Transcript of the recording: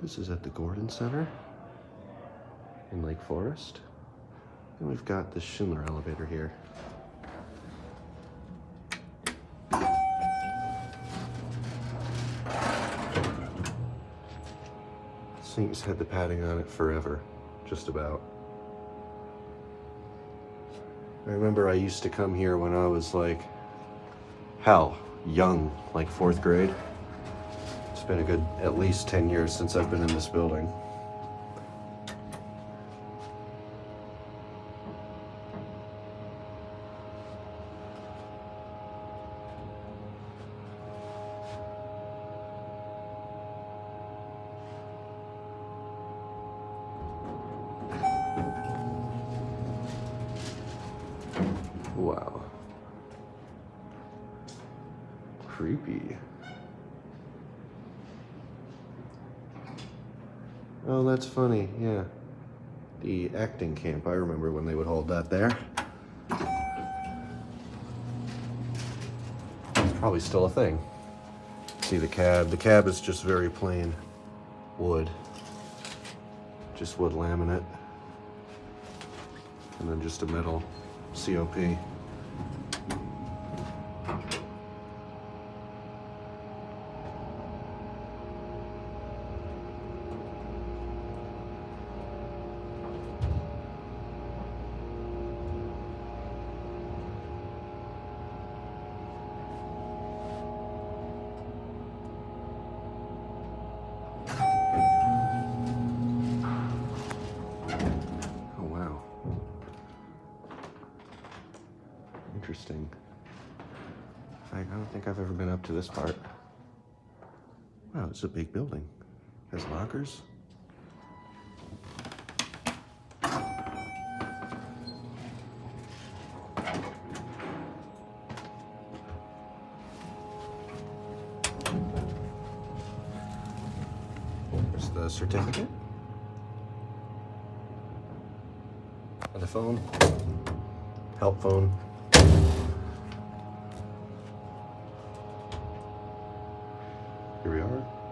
This is at the Gorton Center in Lake Forest. And we've got the Schindler elevator here. This thing's had the padding on it forever, just about. I remember I used to come here when I was like, hell, young, like 4th grade. It's been a good at least 10 years since I've been in this building. Wow. Creepy. Oh, that's funny, yeah. The acting camp, I remember when they would hold that there. It's probably still a thing. See the cab. The cab is just very plain wood. Just wood laminate. And then just a metal COP. Interesting. I don't think I've ever been up to this part. Wow, it's a big building. It has lockers. There's the certificate. And the phone. Help phone. Here we are.